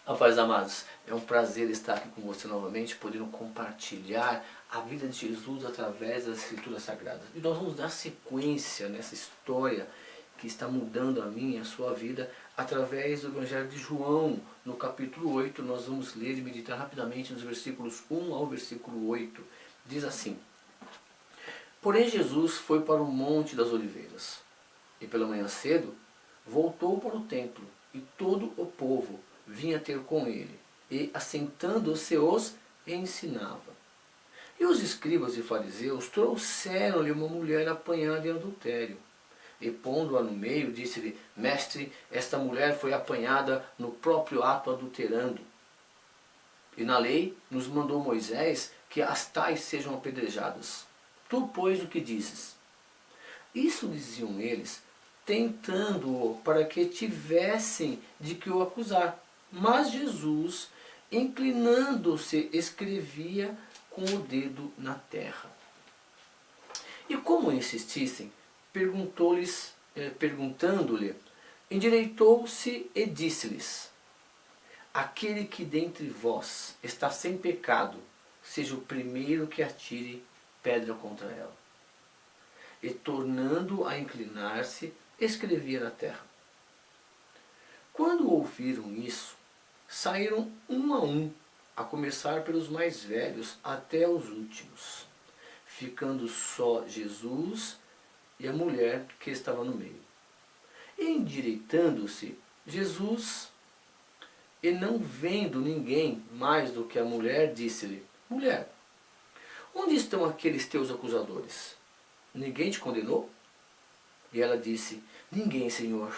Rapaz, amados, é um prazer estar aqui com você novamente, podendo compartilhar a vida de Jesus através das Escrituras Sagradas. E nós vamos dar sequência nessa história que está mudando a minha e a sua vida através do Evangelho de João. No capítulo 8, nós vamos ler e meditar rapidamente nos versículos 1 ao versículo 8. Diz assim: Porém Jesus foi para o Monte das Oliveiras, e pela manhã cedo voltou para o templo, e todo o povo vinha ter com ele, e assentando-se os ensinava. E os escribas e fariseus trouxeram-lhe uma mulher apanhada em adultério. E pondo-a no meio, disse-lhe: Mestre, esta mulher foi apanhada no próprio ato adulterando. E na lei nos mandou Moisés que as tais sejam apedrejadas. Tu, pois, o que dizes? Isso diziam eles, tentando-o para que tivessem de que o acusar. Mas Jesus, inclinando-se, escrevia com o dedo na terra. E como insistissem, perguntando-lhe, endireitou-se e disse-lhes: Aquele que dentre vós está sem pecado, seja o primeiro que atire pedra contra ela. E tornando a inclinar-se, escrevia na terra. Quando ouviram isso, saíram um, a começar pelos mais velhos até os últimos, ficando só Jesus e a mulher que estava no meio. E endireitando-se, Jesus, e não vendo ninguém mais do que a mulher, disse-lhe: Mulher, onde estão aqueles teus acusadores? Ninguém te condenou? E ela disse: Ninguém, Senhor.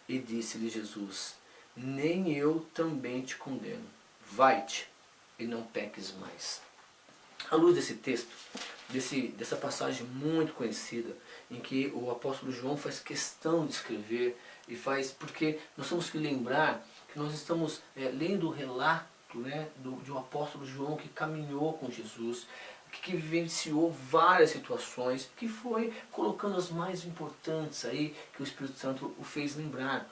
E disse-lhe Jesus: Nem eu também te condeno. Vai-te e não peques mais. À luz desse texto, dessa passagem muito conhecida, em que o apóstolo João faz questão de escrever, e faz porque nós temos que lembrar que nós estamos lendo o relato de um apóstolo João que caminhou com Jesus, que vivenciou várias situações, que foi colocando as mais importantes aí, que o Espírito Santo o fez lembrar.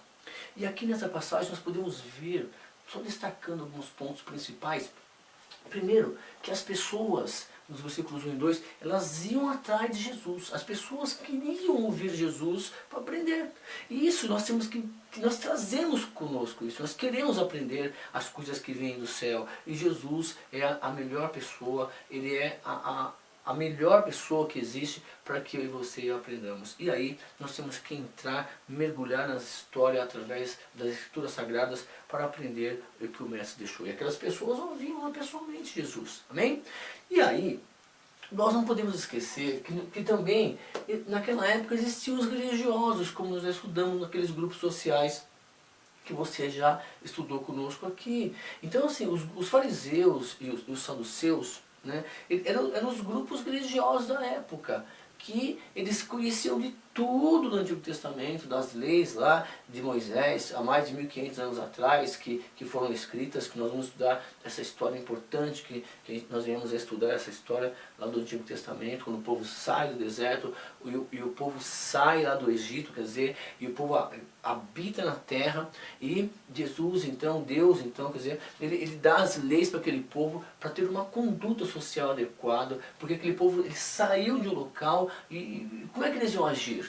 E aqui nessa passagem nós podemos ver, só destacando alguns pontos principais. Primeiro, que as pessoas, nos versículos 1 e 2, elas iam atrás de Jesus. As pessoas queriam ouvir Jesus para aprender. E isso nós temos que nós trazemos conosco isso. Nós queremos aprender as coisas que vêm do céu. E Jesus é a melhor pessoa, Ele é a melhor pessoa que existe para que eu e você aprendamos. E aí nós temos que entrar, mergulhar na história através das Escrituras Sagradas para aprender o que o Mestre deixou. E aquelas pessoas ouviam pessoalmente Jesus. Amém? E aí, nós não podemos esquecer que também, naquela época, existiam os religiosos, como nós já estudamos naqueles grupos sociais que você já estudou conosco aqui. Então, assim, os fariseus e os saduceus, eram os grupos religiosos da época, que eles conheciam de tudo do Antigo Testamento, das leis lá de Moisés, há mais de 1500 anos atrás, que foram escritas, que nós vamos estudar essa história importante, que nós viemos a estudar essa história lá do Antigo Testamento, quando o povo sai do deserto, e o povo sai lá do Egito, quer dizer, e o povo habita na terra, e Jesus então, Deus então, quer dizer, ele dá as leis para aquele povo, para ter uma conduta social adequada, porque aquele povo ele saiu de um local, e como é que eles iam agir?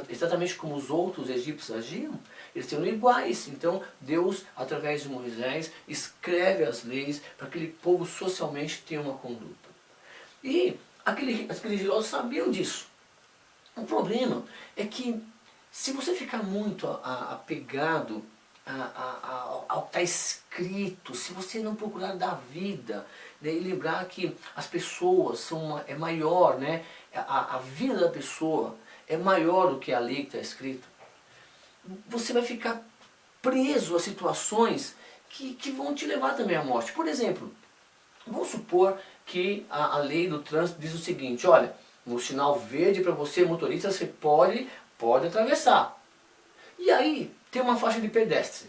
Exatamente como os outros egípcios agiam, eles eram iguais. Então Deus, através de Moisés, escreve as leis para que aquele povo socialmente tenha uma conduta. E aqueles religiosos sabiam disso. O problema é que se você ficar muito apegado ao que está escrito, se você não procurar dar vida, e lembrar que as pessoas é maior, a vida da pessoa é maior do que a lei que está escrita, você vai ficar preso a situações que vão te levar também à morte. Por exemplo, vamos supor que a lei do trânsito diz o seguinte: olha, no sinal verde para você, motorista, você pode atravessar. E aí tem uma faixa de pedestre.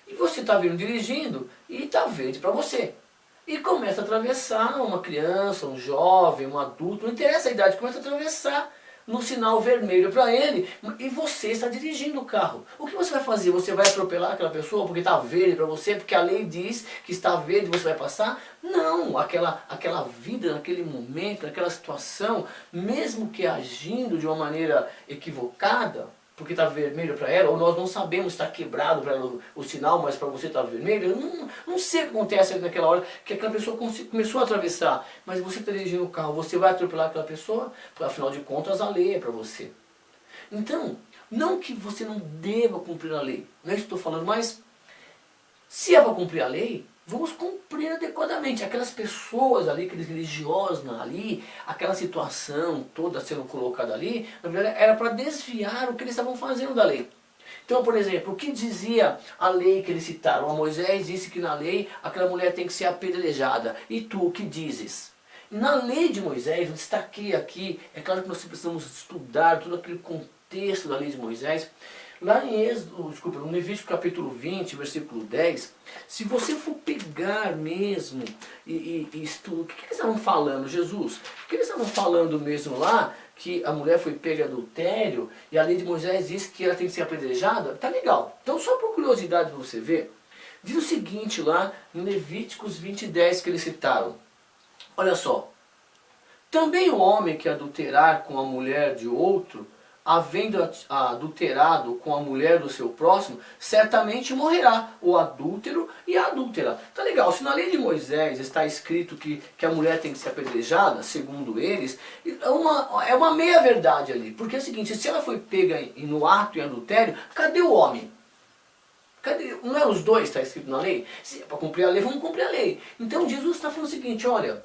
E você está vindo dirigindo e está verde para você. E começa a atravessar uma criança, um jovem, um adulto, não interessa a idade, começa a atravessar no sinal vermelho para ele e você está dirigindo o carro. O que você vai fazer? Você vai atropelar aquela pessoa porque está verde para você, porque a lei diz que está verde e você vai passar? Não, aquela vida, naquele momento, naquela situação, mesmo que agindo de uma maneira equivocada, porque está vermelho para ela, ou nós não sabemos, está quebrado para ela o sinal, mas para você está vermelho. Eu não sei o que acontece naquela hora que aquela pessoa começou a atravessar, mas você está dirigindo o carro, você vai atropelar aquela pessoa? Afinal de contas a lei é para você. Então, não que você não deva cumprir a lei, não é isso que estou falando, mas se é para cumprir a lei, vamos cumprir adequadamente. Aquelas pessoas ali, aqueles religiosos ali, aquela situação toda sendo colocada ali, na verdade era para desviar o que eles estavam fazendo da lei. Então, por exemplo, o que dizia a lei que eles citaram? A Moisés disse que na lei aquela mulher tem que ser apedrejada. E tu, o que dizes? Na lei de Moisés, eu destaquei aqui, é claro que nós precisamos estudar todo aquele contexto da lei de Moisés. Lá em Êxodo, desculpa, no Levítico capítulo 20, versículo 10, se você for pegar mesmo e estudar, o que eles estavam falando, Jesus? O que eles estavam falando mesmo lá? Que a mulher foi pega adultério e a lei de Moisés diz que ela tem que ser apedrejada? Tá legal. Então, só por curiosidade para você ver, diz o seguinte lá em Levíticos 20, 10 que eles citaram. Olha só. Também o homem que adulterar com a mulher de outro, havendo adulterado com a mulher do seu próximo, certamente morrerá, o adúltero e a adúltera. Tá legal, se na lei de Moisés está escrito que a mulher tem que ser apedrejada, segundo eles, é uma meia verdade ali. Porque é o seguinte, se ela foi pega no ato em adultério, cadê o homem? Cadê? Não é os dois, está escrito na lei? Se é para cumprir a lei, vamos cumprir a lei. Então Jesus está falando o seguinte, olha,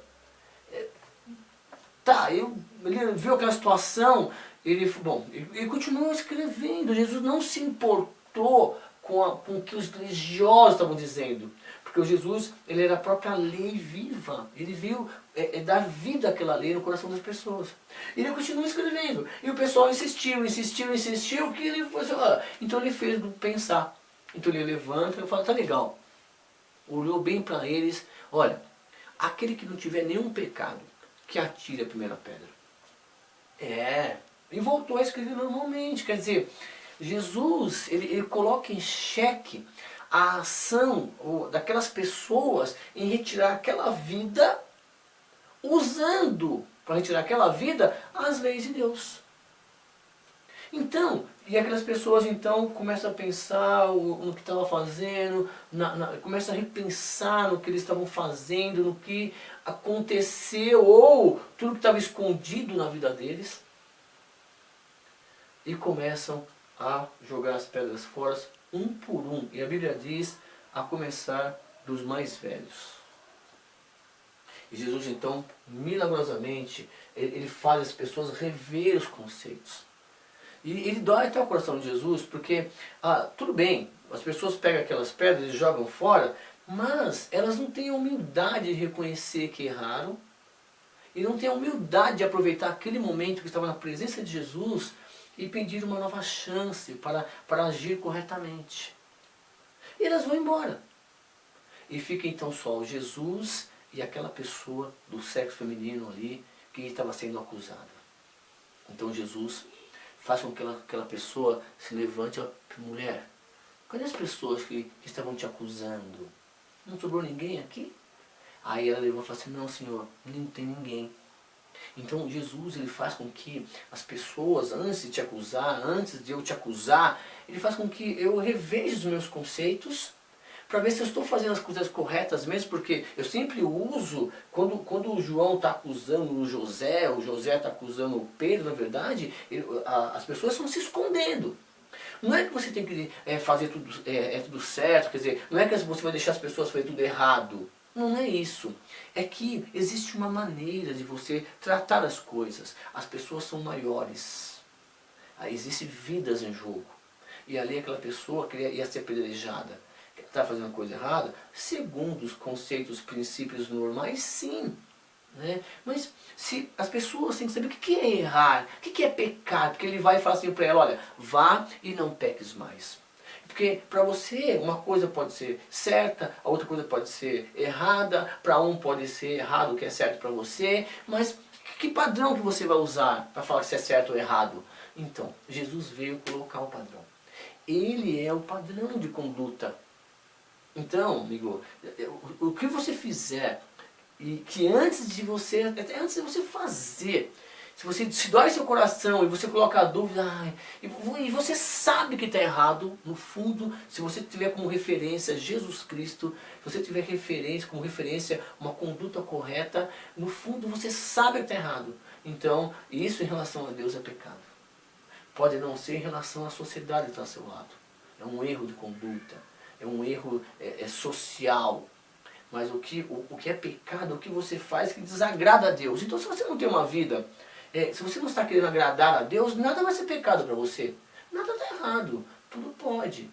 ele viu aquela situação, ele continuou escrevendo. Jesus não se importou com o que os religiosos estavam dizendo. Porque o Jesus, ele era a própria lei viva. Ele viu dar vida àquela lei no coração das pessoas. Ele continuou escrevendo. E o pessoal insistiu, que ele foi, então ele fez pensar. Então ele levanta e fala, tá legal. Olhou bem para eles, olha, aquele que não tiver nenhum pecado, que atire a primeira pedra. E voltou a escrever normalmente. Quer dizer, Jesus, ele coloca em xeque a ação daquelas pessoas em retirar aquela vida, usando para retirar aquela vida as leis de Deus. Então, e aquelas pessoas então começam a pensar no que estavam fazendo, começam a repensar no que eles estavam fazendo, no que aconteceu, ou tudo que estava escondido na vida deles. E começam a jogar as pedras fora, um por um. E a Bíblia diz, a começar dos mais velhos. E Jesus então, milagrosamente, ele faz as pessoas rever os conceitos. E ele dói até o coração de Jesus, porque, tudo bem, as pessoas pegam aquelas pedras e jogam fora, mas elas não têm a humildade de reconhecer que erraram, e não têm a humildade de aproveitar aquele momento que estava na presença de Jesus e pedir uma nova chance para agir corretamente. E elas vão embora. E fica então só Jesus e aquela pessoa do sexo feminino ali que estava sendo acusada. Então Jesus faz com que aquela pessoa se levante e fala, mulher, cadê as pessoas que estavam te acusando? Não sobrou ninguém aqui? Aí ela levanta e fala assim, não senhor, não tem ninguém. Então Jesus, ele faz com que as pessoas, antes de te acusar, antes de eu te acusar, ele faz com que eu reveja os meus conceitos, para ver se eu estou fazendo as coisas corretas mesmo, porque eu sempre uso, quando o João está acusando o José está acusando o Pedro, na verdade, as pessoas estão se escondendo. Não é que você tem que fazer tudo certo, quer dizer, não é que você vai deixar as pessoas fazer tudo errado. Não é isso. É que existe uma maneira de você tratar as coisas. As pessoas são maiores. Existem vidas em jogo. E ali aquela pessoa ia ser apedrejada. Está fazendo uma coisa errada? Segundo os conceitos, princípios normais, sim. Né? Mas se as pessoas têm que saber o que é errar, o que é pecar, porque ele vai e fala assim para ela, olha, vá e não peques mais. Porque para você uma coisa pode ser certa, a outra coisa pode ser errada, para um pode ser errado o que é certo para você, mas Que padrão que você vai usar para falar se é certo ou errado? Então, Jesus veio colocar o padrão. Ele é o padrão de conduta. Então, amigo, o que você fizer, e que antes de você, até antes de você fazer, se dói seu coração e você coloca a dúvida, e você sabe que está errado, no fundo, se você tiver como referência Jesus Cristo, se você tiver como referência uma conduta correta, no fundo você sabe que está errado. Então, isso em relação a Deus é pecado. Pode não ser em relação à sociedade que está ao seu lado. É um erro de conduta, é um erro social. Mas o que é pecado, o que você faz que desagrada a Deus. Então se você não tem uma vida, se você não está querendo agradar a Deus, nada vai ser pecado para você. Nada está errado, tudo pode.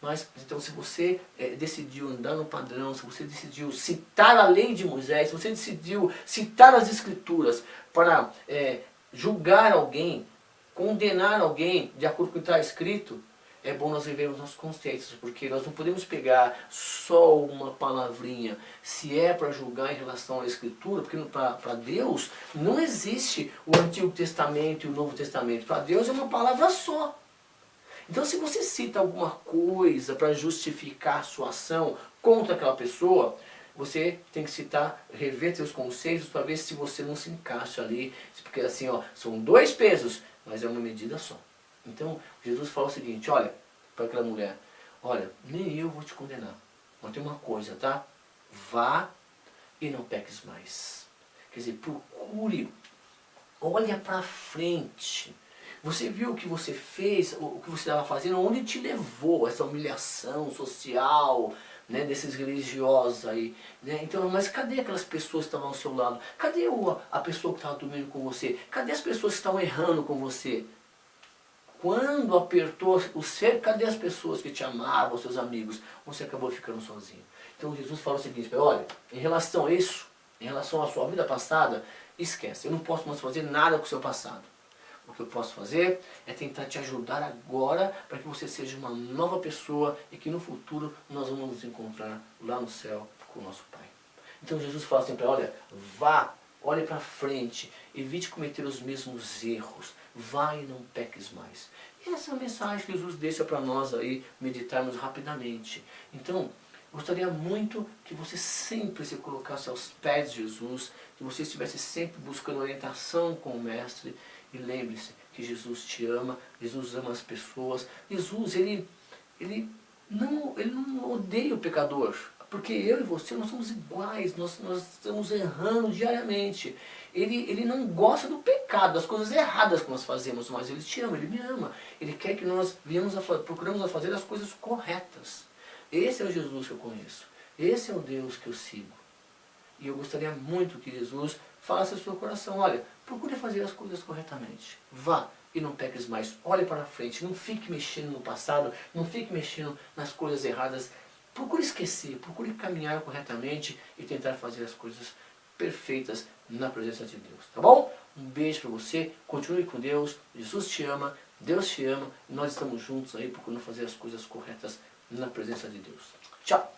Mas então se você decidiu andar no padrão, se você decidiu citar a lei de Moisés, se você decidiu citar as Escrituras para julgar alguém, condenar alguém de acordo com o que está escrito, é bom nós vivermos nossos conceitos, porque nós não podemos pegar só uma palavrinha. Se é para julgar em relação à Escritura, porque para Deus não existe o Antigo Testamento e o Novo Testamento. Para Deus é uma palavra só. Então se você cita alguma coisa para justificar a sua ação contra aquela pessoa, você tem que citar, rever seus conceitos para ver se você não se encaixa ali. Porque assim, são dois pesos, mas é uma medida só. Então, Jesus fala o seguinte, olha, para aquela mulher, olha, nem eu vou te condenar. Mas tem uma coisa, tá? Vá e não peques mais. Quer dizer, procure, olha para frente. Você viu o que você fez, o que você estava fazendo, onde te levou essa humilhação social, né, desses religiosos aí. Né? Então, mas cadê aquelas pessoas que estavam ao seu lado? Cadê a pessoa que estava dormindo com você? Cadê as pessoas que estavam errando com você? Quando apertou o ser, cadê as pessoas que te amavam, seus amigos? Você acabou ficando sozinho. Então Jesus fala o seguinte, olha, em relação a isso, em relação à sua vida passada, esquece, eu não posso mais fazer nada com o seu passado. O que eu posso fazer é tentar te ajudar agora para que você seja uma nova pessoa e que no futuro nós vamos nos encontrar lá no céu com o nosso Pai. Então Jesus fala sempre, olha, vá, olhe para frente, evite cometer os mesmos erros, vá e não peques mais. E essa é a mensagem que Jesus deixa para nós aí meditarmos rapidamente. Então, gostaria muito que você sempre se colocasse aos pés de Jesus, que você estivesse sempre buscando orientação com o Mestre. E lembre-se que Jesus te ama, Jesus ama as pessoas. Jesus, ele não odeia o pecador. Porque eu e você, nós somos iguais, nós estamos errando diariamente. Ele não gosta do pecado, das coisas erradas que nós fazemos, mas Ele te ama, Ele me ama. Ele quer que nós procuramos a fazer as coisas corretas. Esse é o Jesus que eu conheço. Esse é o Deus que eu sigo. E eu gostaria muito que Jesus falasse ao seu coração, olha, procure fazer as coisas corretamente. Vá e não peques mais. Olhe para frente, não fique mexendo no passado, não fique mexendo nas coisas erradas. Procure esquecer, procure caminhar corretamente e tentar fazer as coisas perfeitas na presença de Deus. Tá bom? Um beijo para você, continue com Deus, Jesus te ama, Deus te ama, e nós estamos juntos aí procurando fazer as coisas corretas na presença de Deus. Tchau!